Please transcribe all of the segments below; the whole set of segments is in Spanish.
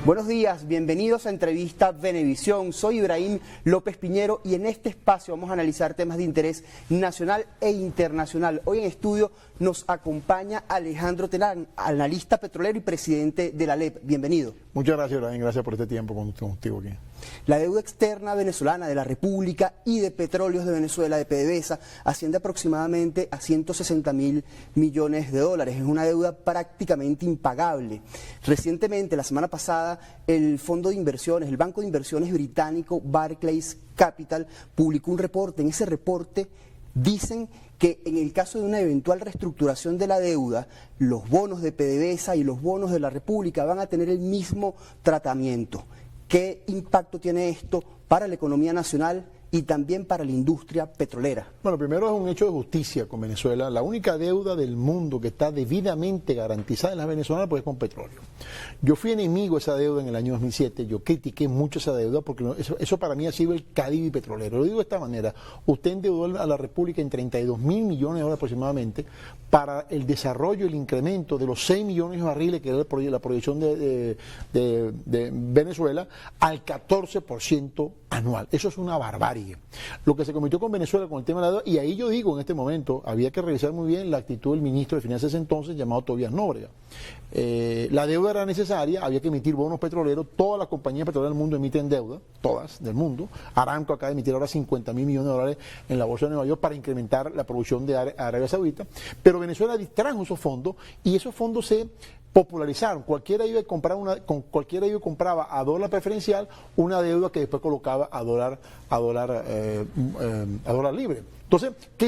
Buenos días, bienvenidos a Entrevista Venevisión. Soy Ibrahim López Piñero y en este espacio vamos a analizar temas de interés nacional e internacional. Hoy en estudio nos acompaña Alejandro Terán, analista petrolero y presidente de la ALEP. Bienvenido. Muchas gracias, Ibrahim. Gracias por este tiempo contigo aquí. La deuda externa venezolana de la República y de Petróleos de Venezuela, de PDVSA, asciende aproximadamente a 160.000 millones de dólares. Es una deuda prácticamente impagable. Recientemente, la semana pasada, el fondo de inversiones, el banco de inversiones británico Barclays Capital, publicó un reporte. En ese reporte dicen que en el caso de una eventual reestructuración de la deuda, los bonos de PDVSA y los bonos de la República van a tener el mismo tratamiento. ¿Qué impacto tiene esto para la economía nacional y también para la industria petrolera? Bueno, primero es un hecho de justicia con Venezuela. La única deuda del mundo que está debidamente garantizada en las venezolanas pues es con petróleo. Yo fui enemigo de esa deuda en el año 2007, yo critiqué mucho esa deuda porque eso para mí ha sido el Caribe petrolero. Lo digo de esta manera, usted endeudó a la República en 32.000 millones de dólares aproximadamente para el desarrollo y el incremento de los 6 millones de barriles que era la proyección de Venezuela al 14% anual. Eso es una barbarie. Lo que se cometió con Venezuela con el tema de la deuda, y ahí yo digo en este momento, había que revisar muy bien la actitud del ministro de Finanzas entonces, llamado Tobías Nóbrega. La deuda era necesaria, había que emitir bonos petroleros, todas las compañías petroleras del mundo emiten deuda, todas del mundo. Aramco acaba de emitir ahora 50.000 millones de dólares en la bolsa de Nueva York para incrementar la producción de Arabia Saudita, pero Venezuela distrajo esos fondos y esos fondos se popularizaron. Cualquiera iba a compraba a dólar preferencial una deuda que después colocaba a dólar libre. Entonces, ¿qué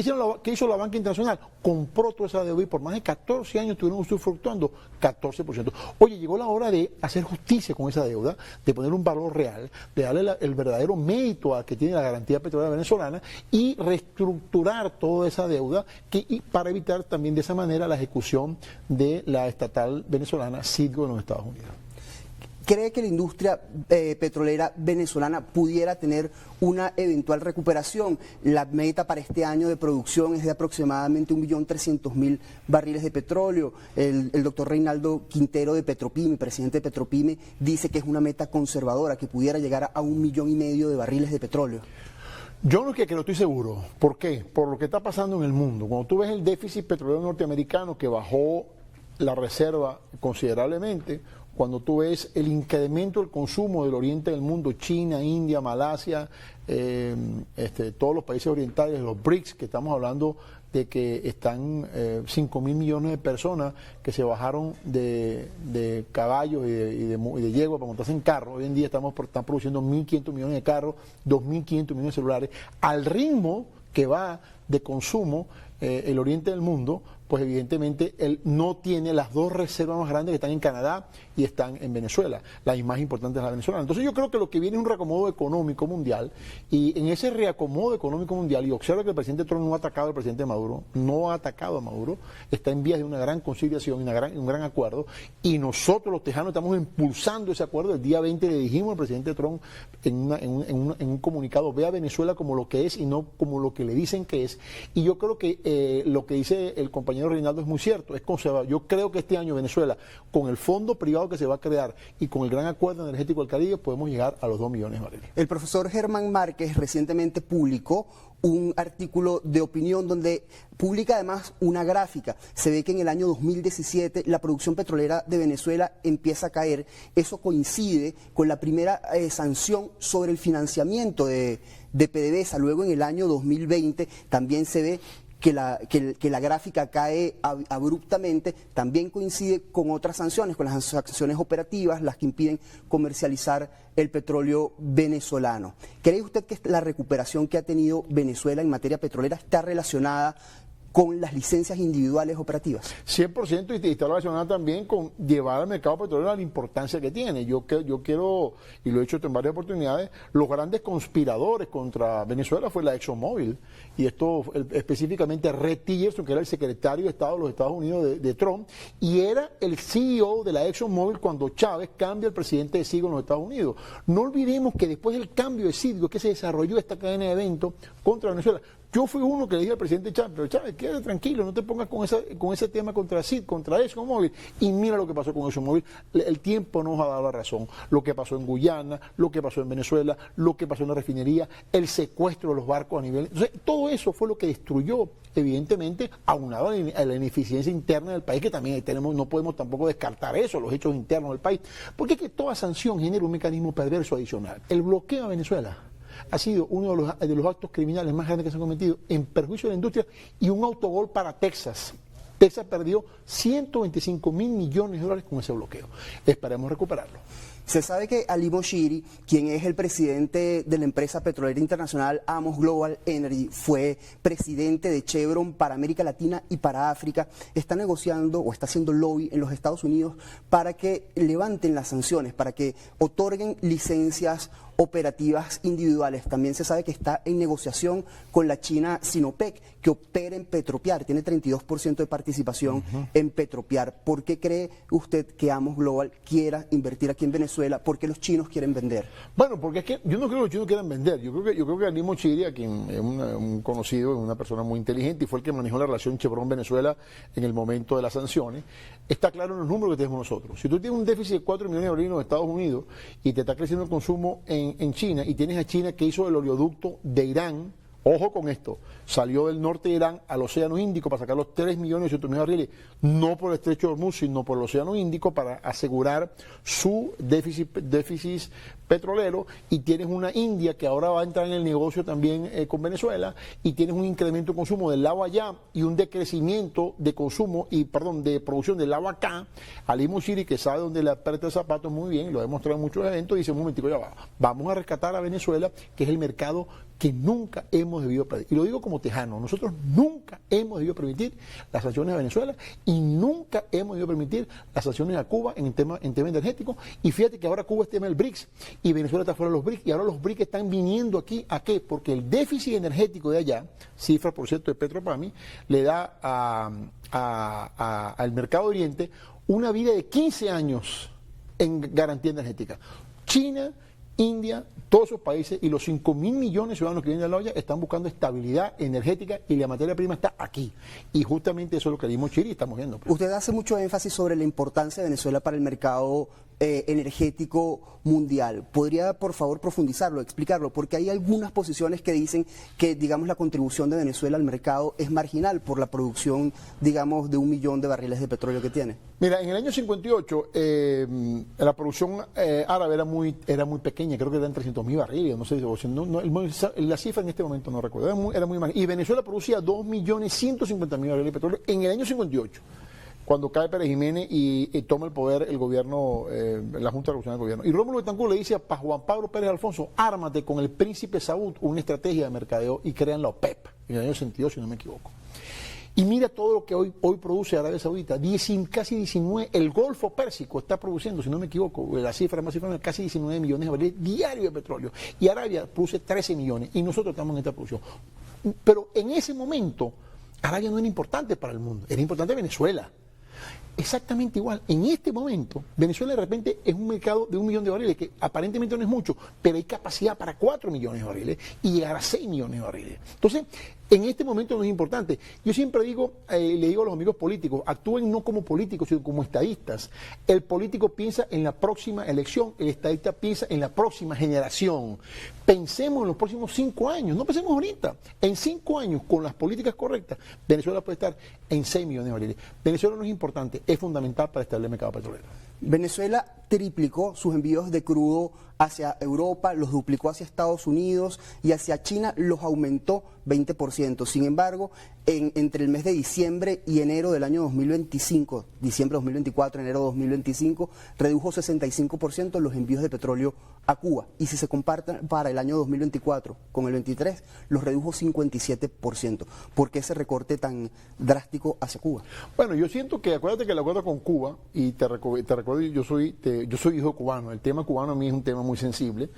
hizo la banca internacional? Compró toda esa deuda y por más de 14 años estuvieron usufructuando 14%. Oye, llegó la hora de hacer justicia con esa deuda, de poner un valor real, de darle el verdadero mérito a que tiene la garantía petrolera venezolana y reestructurar toda esa deuda para evitar también de esa manera la ejecución de la estatal venezolana Citgo en los Estados Unidos. ¿Cree que la industria petrolera venezolana pudiera tener una eventual recuperación? La meta para este año de producción es de aproximadamente 1.300.000 barriles de petróleo. El doctor Reinaldo Quintero de Petropyme, presidente de Petropyme, dice que es una meta conservadora, que pudiera llegar a 1,5 millones de barriles de petróleo. Yo no es que lo estoy seguro. ¿Por qué? Por lo que está pasando en el mundo. Cuando tú ves el déficit petrolero norteamericano que bajó la reserva considerablemente, cuando tú ves el incremento del consumo del oriente del mundo, China, India, Malasia, todos los países orientales, los BRICS, que estamos hablando de que están 5.000 millones de personas que se bajaron de caballos y de yegua para montarse en carros. Hoy en día están produciendo 1.500 millones de carros, 2.500 millones de celulares. Al ritmo que va de consumo el oriente del mundo, pues evidentemente él no tiene las dos reservas más grandes que están en Canadá y están en Venezuela. La más importante es la venezolana. Entonces yo creo que lo que viene es un reacomodo económico mundial, y en ese reacomodo económico mundial, y observa que el presidente Trump no ha atacado al presidente Maduro, no ha atacado a Maduro, está en vías de una gran conciliación y un gran acuerdo, y nosotros los tejanos estamos impulsando ese acuerdo. El día 20 le dijimos al presidente Trump en un comunicado: ve a Venezuela como lo que es y no como lo que le dicen que es. Y yo creo que lo que dice el compañero Reinaldo es muy cierto, es conservador. Yo creo que este año Venezuela, con el fondo privado que se va a crear y con el gran acuerdo energético del Caribe, podemos llegar a los 2 millones de barriles. El profesor Germán Márquez recientemente publicó un artículo de opinión donde publica además una gráfica. Se ve que en el año 2017 la producción petrolera de Venezuela empieza a caer. Eso coincide con la primera sanción sobre el financiamiento de PDVSA. Luego en el año 2020 también se ve que la gráfica cae abruptamente. También coincide con otras sanciones, con las sanciones operativas, las que impiden comercializar el petróleo venezolano. ¿Cree usted que la recuperación que ha tenido Venezuela en materia petrolera está relacionada con las licencias individuales operativas? 100%, y está relacionada también con llevar al mercado petrolero la importancia que tiene. Yo quiero, y lo he hecho en varias oportunidades, los grandes conspiradores contra Venezuela fue la ExxonMobil, y esto específicamente Rex Tillerson, que era el secretario de Estado de los Estados Unidos de Trump, y era el CEO de la ExxonMobil cuando Chávez cambia el presidente de Citgo en los Estados Unidos. No olvidemos que después del cambio de Citgo que se desarrolló esta cadena de eventos contra Venezuela. Yo fui uno que le dije al presidente Chávez: pero Chávez, quédate tranquilo, no te pongas con ese tema contra ExxonMobil. Y mira lo que pasó con ExxonMobil, el tiempo nos ha dado la razón. Lo que pasó en Guyana, lo que pasó en Venezuela, lo que pasó en la refinería, el secuestro de los barcos a nivel... Entonces, todo eso fue lo que destruyó, evidentemente, aunado a la ineficiencia interna del país, que también tenemos, no podemos tampoco descartar eso, los hechos internos del país, porque es que toda sanción genera un mecanismo perverso adicional. El bloqueo a Venezuela ha sido uno de los actos criminales más grandes que se han cometido en perjuicio de la industria, y un autogol para Texas. Texas perdió 125.000 millones de dólares con ese bloqueo. Esperemos recuperarlo. Se sabe que Ali Moshiri, quien es el presidente de la empresa petrolera internacional Amos Global Energy, fue presidente de Chevron para América Latina y para África, está negociando o está haciendo lobby en los Estados Unidos para que levanten las sanciones, para que otorguen licencias operativas individuales. También se sabe que está en negociación con la China Sinopec, que opera en Petropiar, tiene 32% de participación en Petropiar. ¿Por qué cree usted que Amos Global quiera invertir aquí en Venezuela? ¿Por qué los chinos quieren vender? Bueno, porque es que yo no creo que los chinos quieran vender. Yo creo que Ali Moshiri, a quien es un conocido, es una persona muy inteligente y fue el que manejó la relación Chevron-Venezuela en el momento de las sanciones, está claro en los números que tenemos nosotros. Si tú tienes un déficit de 4 millones de barriles en los Estados Unidos y te está creciendo el consumo en China, y tienes a China que hizo el oleoducto de Irán, ojo con esto, salió del norte de Irán al Océano Índico para sacar los 3.800.000 barriles, no por el estrecho de Hormuz, sino por el Océano Índico, para asegurar su déficit petrolero, y tienes una India que ahora va a entrar en el negocio también con Venezuela, y tienes un incremento de consumo del lado allá y un decrecimiento de consumo de producción del lado acá. Ali Moshiri, que sabe dónde le aprieta el zapato muy bien, lo ha demostrado en muchos eventos, dice: un momentico, ya va, vamos a rescatar a Venezuela, que es el mercado que nunca hemos debido perder. Y lo digo como tejano, nosotros nunca hemos debido permitir las sanciones a Venezuela y nunca hemos debido permitir las sanciones a Cuba en tema energético. Y fíjate que ahora Cuba es tema del BRICS y Venezuela está fuera de los BRICS, y ahora los BRICS están viniendo aquí. ¿A qué? Porque el déficit energético de allá, cifra por cierto de Petropami, le da al mercado de Oriente una vida de 15 años en garantía energética. China, India, todos esos países y los 5.000 millones de ciudadanos que vienen de la olla están buscando estabilidad energética, y la materia prima está aquí. Y justamente eso es lo que Ali Moshiri estamos viendo. Usted hace mucho énfasis sobre la importancia de Venezuela para el mercado energético mundial. ¿Podría, por favor, profundizarlo, explicarlo? Porque hay algunas posiciones que dicen que, digamos, la contribución de Venezuela al mercado es marginal por la producción, digamos, de 1 millón de barriles de petróleo que tiene. Mira, en el año 58 la producción árabe era muy pequeña, creo que eran 300.000 barriles, no sé, la cifra en este momento no recuerdo, era muy marginal. Y Venezuela producía 2.150.000 barriles de petróleo en el año 58. Cuando cae Pérez Jiménez y toma el poder el gobierno, la Junta Revolucionaria del Gobierno. Y Rómulo Betancourt le dice a Juan Pablo Pérez Alfonso: ármate con el príncipe Saúd una estrategia de mercadeo, y crean la OPEP, en el año 62, si no me equivoco. Y mira todo lo que hoy produce Arabia Saudita, casi 19, el Golfo Pérsico está produciendo, si no me equivoco, la cifra más cifra, casi 19 millones de barriles diarios de petróleo. Y Arabia produce 13 millones, y nosotros estamos en esta producción. Pero en ese momento, Arabia no era importante para el mundo, era importante Venezuela. Exactamente igual. En este momento, Venezuela de repente es un mercado de 1 millón de barriles, que aparentemente no es mucho, pero hay capacidad para 4 millones de barriles y llegar a 6 millones de barriles. Entonces, en este momento no es importante. Yo siempre digo, le digo a los amigos políticos: actúen no como políticos, sino como estadistas. El político piensa en la próxima elección, el estadista piensa en la próxima generación. Pensemos en los próximos 5 años, no pensemos ahorita. En 5 años, con las políticas correctas, Venezuela puede estar en 6 millones de barriles. Venezuela no es importante, es fundamental para establecer el mercado petrolero. Venezuela triplicó sus envíos de crudo hacia Europa, los duplicó hacia Estados Unidos, y hacia China los aumentó 20%. Sin embargo, entre el mes de diciembre y enero del año 2025, diciembre 2024, enero 2025, redujo 65% los envíos de petróleo a Cuba. Y si se comparten para el año 2024 con el 23, los redujo 57%. ¿Por qué ese recorte tan drástico hacia Cuba? Bueno, yo siento que, acuérdate que el acuerdo con Cuba, y te recuerdo, yo soy hijo cubano, el tema cubano a mí es un tema muy sensible,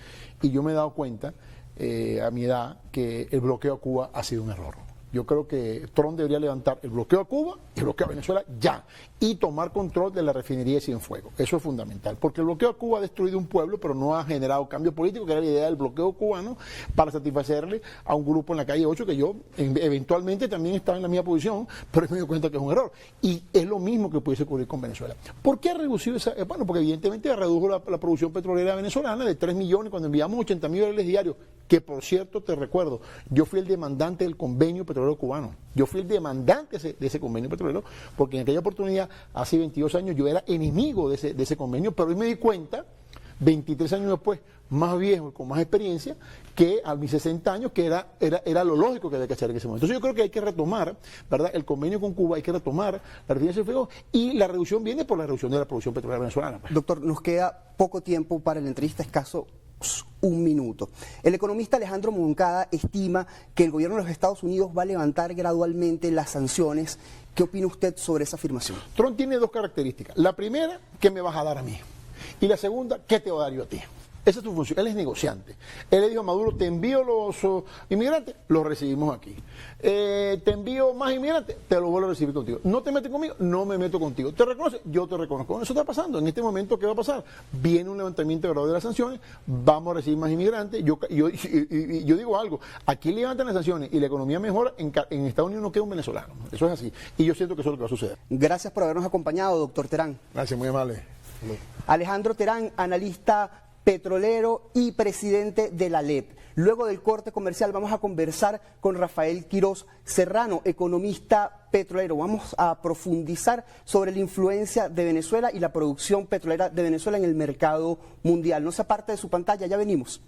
y yo me he dado cuenta a mi edad que el bloqueo a Cuba ha sido un error. Yo creo que Trump debería levantar el bloqueo a Cuba y el bloqueo a Venezuela ya, y tomar control de la refinería de Cienfuegos. Eso es fundamental, porque el bloqueo a Cuba ha destruido un pueblo, pero no ha generado cambio político, que era la idea del bloqueo cubano, para satisfacerle a un grupo en la calle 8, que yo eventualmente también estaba en la misma posición, pero me doy cuenta que es un error. Y es lo mismo que pudiese ocurrir con Venezuela. ¿Por qué ha reducido esa? Bueno, porque evidentemente redujo la producción petrolera venezolana de 3 millones cuando enviamos 80.000 barriles diarios, que por cierto, te recuerdo, yo fui el demandante del convenio petrolero cubano. Yo fui el demandante de ese convenio petrolero, porque en aquella oportunidad, hace 22 años, yo era enemigo de ese convenio, pero hoy me di cuenta, 23 años después, más viejo y con más experiencia, que a mis 60 años, que era lo lógico que había que hacer en ese momento. Entonces yo creo que hay que retomar, ¿verdad?, el convenio con Cuba, hay que retomar la refinería de Cienfuegos, y la reducción viene por la reducción de la producción petrolera venezolana. Doctor, nos queda poco tiempo para la entrevista, escaso un minuto. El economista Alejandro Moncada estima que el gobierno de los Estados Unidos va a levantar gradualmente las sanciones. ¿Qué opina usted sobre esa afirmación? Trump tiene dos características. La primera, ¿qué me vas a dar a mí? Y la segunda, ¿qué te voy a dar yo a ti? Esa es su función. Él es negociante. Él le dijo a Maduro, te envío los inmigrantes, los recibimos aquí. Te envío más inmigrantes, te los vuelvo a recibir contigo. No te metes conmigo, no me meto contigo. ¿Te reconoce? Yo te reconozco. Eso está pasando. En este momento, ¿qué va a pasar? Viene un levantamiento gradual de las sanciones, vamos a recibir más inmigrantes. Yo digo algo, aquí levantan las sanciones y la economía mejora, en Estados Unidos no queda un venezolano. Eso es así. Y yo siento que eso es lo que va a suceder. Gracias por habernos acompañado, doctor Terán. Gracias, muy amable. Alejandro Terán, analista petrolero y presidente de la ALEP. Luego del corte comercial vamos a conversar con Rafael Quirós Serrano, economista petrolero. Vamos a profundizar sobre la influencia de Venezuela y la producción petrolera de Venezuela en el mercado mundial. No se aparte de su pantalla, ya venimos.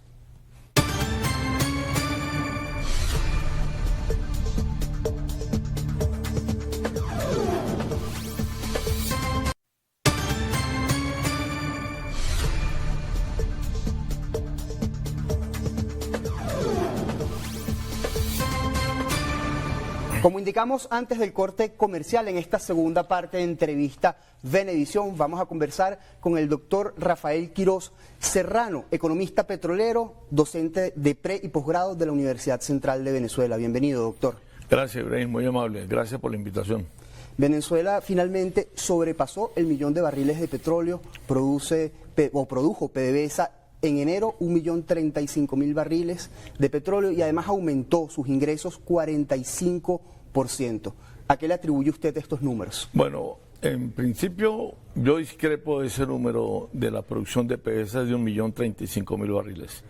Como indicamos antes del corte comercial, en esta segunda parte de entrevista Venevisión, vamos a conversar con el doctor Rafael Quirós Serrano, economista petrolero, docente de pre y posgrado de la Universidad Central de Venezuela. Bienvenido, doctor. Gracias, Ibrahim, muy amable. Gracias por la invitación. Venezuela finalmente sobrepasó el 1.000.000 de barriles de petróleo, produjo PDVSA en enero 1.035.000 barriles de petróleo y además aumentó sus ingresos 45%. ¿A qué le atribuye usted estos números? Bueno, en principio yo discrepo de ese número de la producción de PDVSA de 1.035.000 barriles.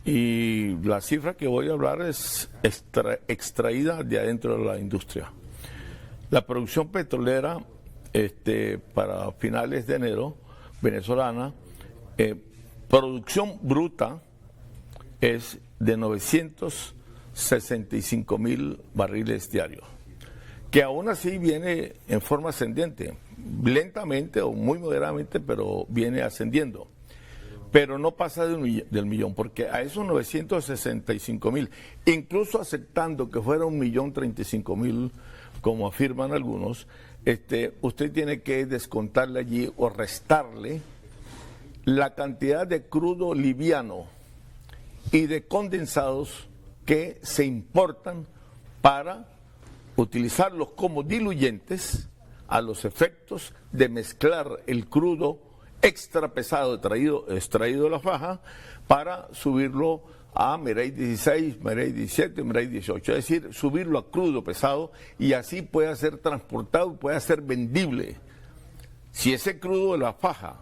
Y la cifra que voy a hablar es extraída de adentro de la industria. La producción petrolera para finales de enero venezolana, producción bruta es de 965.000 barriles diarios, que aún así viene en forma ascendente, lentamente o muy moderadamente, pero viene ascendiendo. Pero no pasa del millón, porque a esos 965.000, incluso aceptando que fuera 1.035.000, como afirman algunos, usted tiene que descontarle allí o restarle la cantidad de crudo liviano y de condensados que se importan para utilizarlos como diluyentes a los efectos de mezclar el crudo extra pesado extraído de la faja para subirlo a Merey 16, Merey 17, Merey 18, es decir, subirlo a crudo pesado y así pueda ser transportado, pueda ser vendible. Si ese crudo de la faja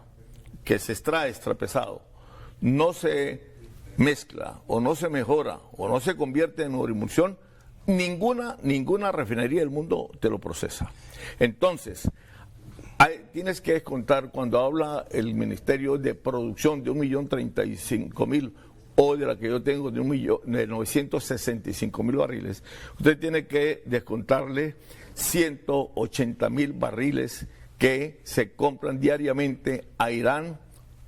que se extrae extra pesado no se mezcla o no se mejora o no se convierte en hidroemulsión, ninguna refinería del mundo te lo procesa. Entonces, tienes que descontar, cuando habla el Ministerio de Producción de 1.035.000 o de la que yo tengo de 965.000 barriles, usted tiene que descontarle 180.000 barriles que se compran diariamente a Irán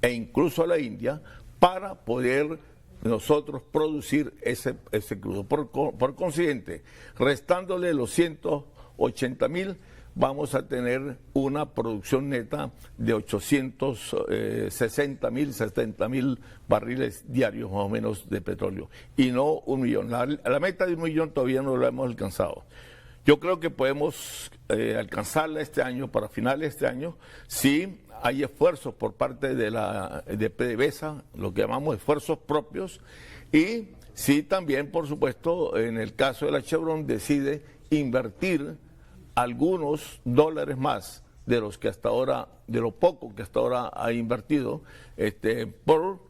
e incluso a la India para poder nosotros producir ese crudo. Por consiguiente, restándole los 180.000, vamos a tener una producción neta de 860.000, 70.000 barriles diarios más o menos de petróleo, y no 1 millón. La meta de 1 millón todavía no la hemos alcanzado. Yo creo que podemos alcanzarla este año, para finales de este año, si hay esfuerzos por parte de PDVSA, lo que llamamos esfuerzos propios, y si también, por supuesto, en el caso de la Chevron, decide invertir algunos dólares más de los que hasta ahora, de lo poco que hasta ahora ha invertido, por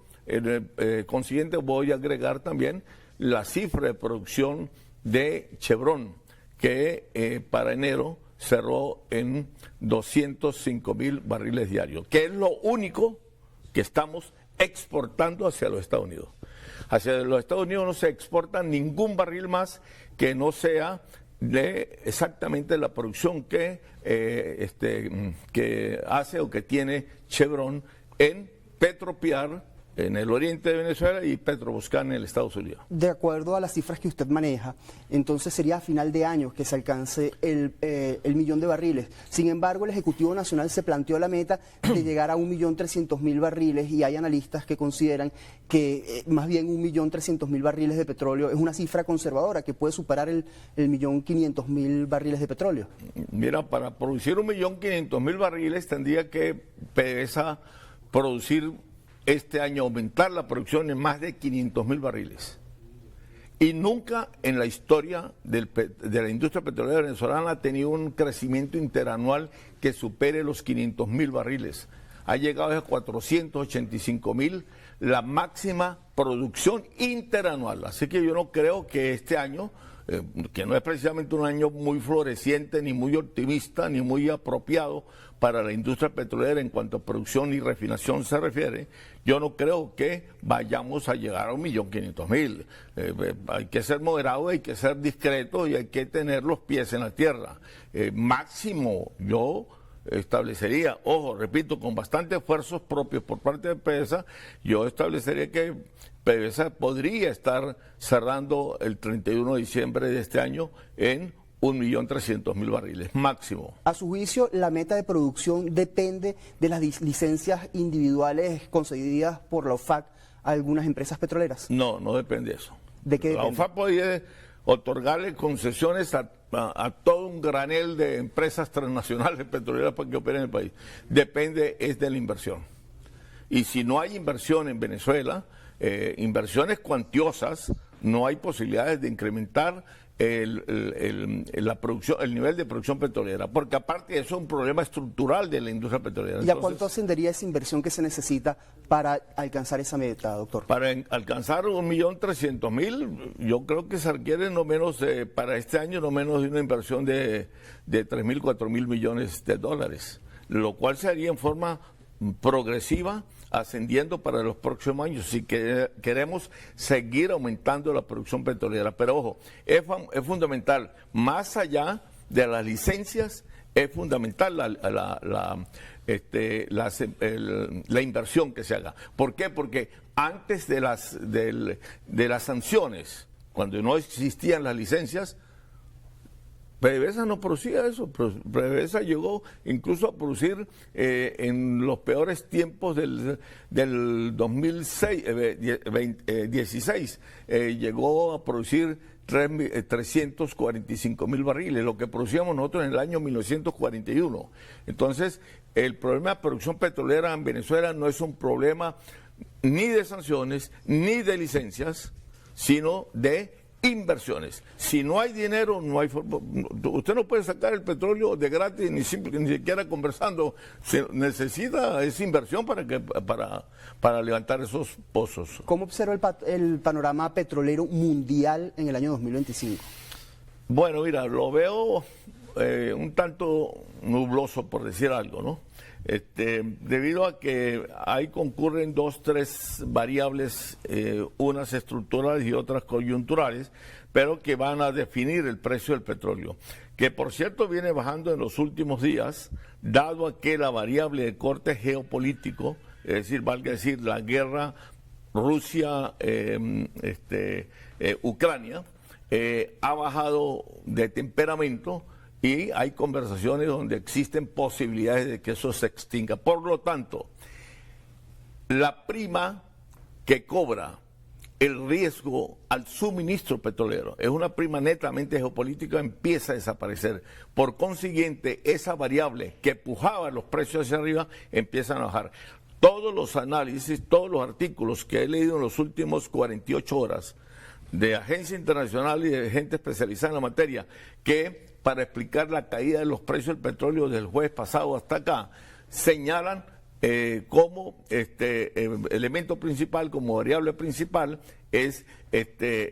consiguiente voy a agregar también la cifra de producción de Chevron, que para enero cerró en 205.000 barriles diarios, que es lo único que estamos exportando hacia los Estados Unidos. Hacia los Estados Unidos no se exporta ningún barril más que no sea de exactamente la producción que hace o que tiene Chevron en Petropiar, en el oriente de Venezuela, y Petroboscán en el Estados Unidos. De acuerdo a las cifras que usted maneja, entonces sería a final de año que se alcance el millón de barriles. Sin embargo, el Ejecutivo Nacional se planteó la meta de llegar a 1.300.000 barriles, y hay analistas que consideran que más bien 1.300.000 barriles de petróleo es una cifra conservadora que puede superar el 1.500.000 barriles de petróleo. Mira, para producir 1.500.000 barriles tendría que PDVSA producir este año, aumentar la producción en más de 500.000 barriles. Y nunca en la historia de la industria petrolera venezolana ha tenido un crecimiento interanual que supere los 500.000 barriles. Ha llegado a 485.000, la máxima producción interanual. Así que yo no creo que este año, que no es precisamente un año muy floreciente, ni muy optimista, ni muy apropiado para la industria petrolera en cuanto a producción y refinación se refiere, yo no creo que vayamos a llegar a 1.500.000. Hay que ser moderado, hay que ser discreto y hay que tener los pies en la tierra. Máximo, yo establecería, ojo, repito, con bastantes esfuerzos propios por parte de PDVSA, yo establecería que PDVSA podría estar cerrando el 31 de diciembre de este año en 1.300.000 barriles, máximo. A su juicio, la meta de producción depende de las licencias individuales concedidas por la OFAC a algunas empresas petroleras. No, no depende de eso. ¿De qué depende? La OFAC podría otorgarle concesiones a todo un granel de empresas transnacionales petroleras para que operen en el país. Depende es de la inversión. Y si no hay inversión en Venezuela, inversiones cuantiosas, no hay posibilidades de incrementar la producción, el nivel de producción petrolera, porque aparte de eso es un problema estructural de la industria petrolera. ¿Y a cuánto ascendería esa inversión que se necesita para alcanzar esa meta, doctor? Para alcanzar 1.300.000, yo creo que se requiere no menos, para este año, no menos de una inversión de 3.000, 4.000 millones de dólares, lo cual se haría en forma progresiva, ascendiendo para los próximos años, si queremos seguir aumentando la producción petrolera. Pero ojo, es fundamental, más allá de las licencias, es fundamental la inversión que se haga. ¿Por qué? Porque antes de las sanciones, cuando no existían las licencias, PDVSA no producía eso. PDVSA llegó incluso a producir en los peores tiempos del 2016, llegó a producir 345.000 barriles, lo que producíamos nosotros en el año 1941. Entonces, el problema de producción petrolera en Venezuela no es un problema ni de sanciones, ni de licencias, sino de inversiones. Si no hay dinero, no hay forma. Usted no puede sacar el petróleo de gratis, ni siquiera conversando. Se necesita esa inversión para levantar esos pozos. ¿Cómo observa el panorama petrolero mundial en el año 2025? Bueno, mira, lo veo un tanto nubloso, por decir algo, ¿no? Debido a que ahí concurren 2, 3 variables, unas estructurales y otras coyunturales, pero que van a definir el precio del petróleo, que por cierto viene bajando en los últimos días, dado a que la variable de corte geopolítico, es decir, valga decir, la guerra Rusia-Ucrania, ha bajado de temperamento, y hay conversaciones donde existen posibilidades de que eso se extinga. Por lo tanto, la prima que cobra el riesgo al suministro petrolero es una prima netamente geopolítica, empieza a desaparecer. Por consiguiente, esa variable que empujaba los precios hacia arriba empiezan a bajar. Todos los análisis, todos los artículos que he leído en los últimos 48 horas de agencias internacionales y de gente especializada en la materia, que para explicar la caída de los precios del petróleo desde el jueves pasado hasta acá, señalan como elemento principal, como variable principal, es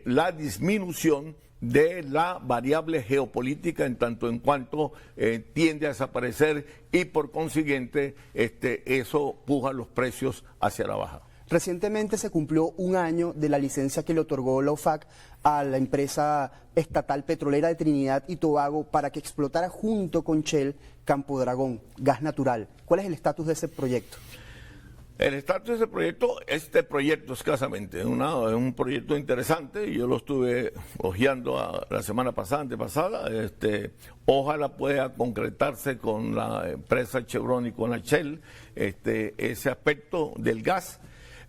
la disminución de la variable geopolítica en tanto en cuanto tiende a desaparecer y por consiguiente eso puja los precios hacia la baja. Recientemente se cumplió un año de la licencia que le otorgó la OFAC a la empresa estatal petrolera de Trinidad y Tobago para que explotara junto con Shell Campo Dragón, gas natural. ¿Cuál es el estatus de ese proyecto? El estatus de ese proyecto, escasamente, es un proyecto interesante, yo lo estuve hojeando la semana pasada, antepasada, ojalá pueda concretarse con la empresa Chevron y con la Shell, ese aspecto del gas.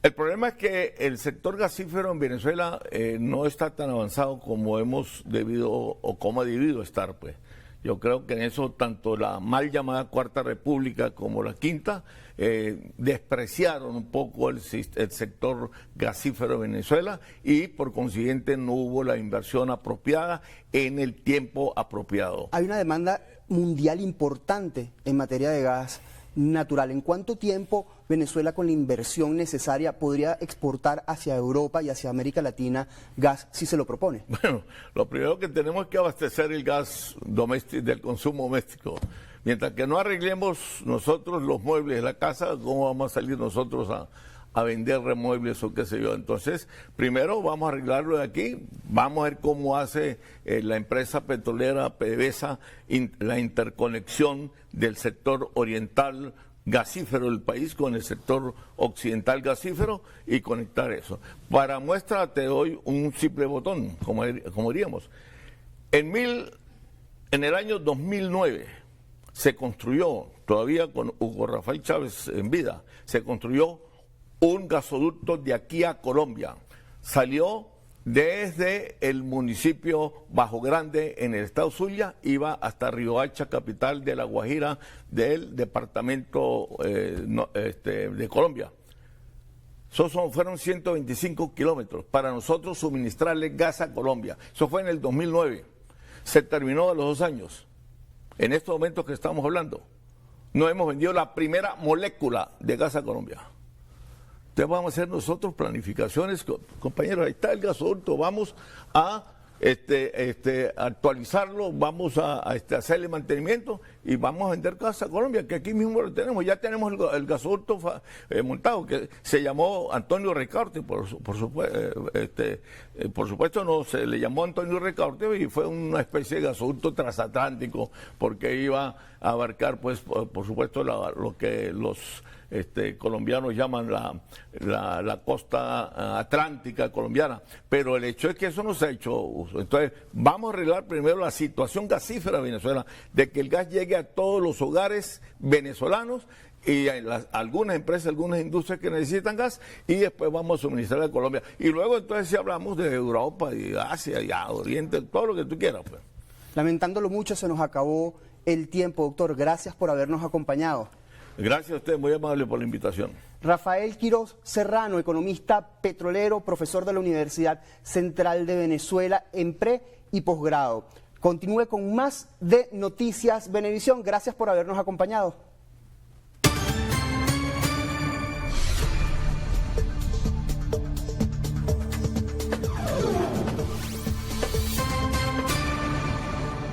El problema es que el sector gasífero en Venezuela no está tan avanzado como hemos debido o como ha debido estar, pues. Yo creo que en eso tanto la mal llamada Cuarta República como la Quinta despreciaron un poco el sector gasífero de Venezuela y por consiguiente no hubo la inversión apropiada en el tiempo apropiado. Hay una demanda mundial importante en materia de gas natural. ¿En cuánto tiempo Venezuela, con la inversión necesaria, podría exportar hacia Europa y hacia América Latina gas si se lo propone? Bueno, lo primero que tenemos es que abastecer el gas doméstico, del consumo doméstico. Mientras que no arreglemos nosotros los muebles de la casa, ¿cómo vamos a salir nosotros a vender remuebles o qué sé yo? Entonces, primero vamos a arreglarlo de aquí, vamos a ver cómo hace la empresa petrolera PDVSA la interconexión del sector oriental gasífero del país con el sector occidental gasífero y conectar eso. Para muestra te doy un simple botón, como diríamos. En el año 2009 se construyó, todavía con Hugo Rafael Chávez en vida, se construyó un gasoducto de aquí a Colombia. Salió desde el municipio Bajo Grande en el estado Zulia, iba hasta Riohacha, capital de La Guajira, del departamento de Colombia. Fueron 125 kilómetros para nosotros suministrarle gas a Colombia. Eso fue en el 2009. Se terminó a los 2 años. En estos momentos que estamos hablando, no hemos vendido la primera molécula de gas a Colombia. Entonces vamos a hacer nosotros planificaciones, compañeros, ahí está el gasoducto, vamos a actualizarlo, vamos a hacerle mantenimiento y vamos a vender gas a Colombia, que aquí mismo lo tenemos, ya tenemos el gasoducto montado, que se llamó Antonio Ricaurte, por supuesto no, se le llamó Antonio Ricaurte y fue una especie de gasoducto transatlántico, porque iba a abarcar, pues, por supuesto, lo que los colombianos llaman la costa atlántica colombiana, pero el hecho es que eso no se ha hecho uso. Entonces vamos a arreglar primero la situación gasífera de Venezuela, de que el gas llegue a todos los hogares venezolanos y a algunas empresas, algunas industrias que necesitan gas, y después vamos a suministrar a Colombia. Y luego entonces si hablamos de Europa y Asia y Oriente, todo lo que tú quieras, pues. Lamentándolo mucho, se nos acabó el tiempo, doctor. Gracias por habernos acompañado. Gracias a usted, muy amable por la invitación. Rafael Quiroz Serrano, economista petrolero, profesor de la Universidad Central de Venezuela en pre y posgrado. Continúe con más de Noticias Venevisión. Gracias por habernos acompañado.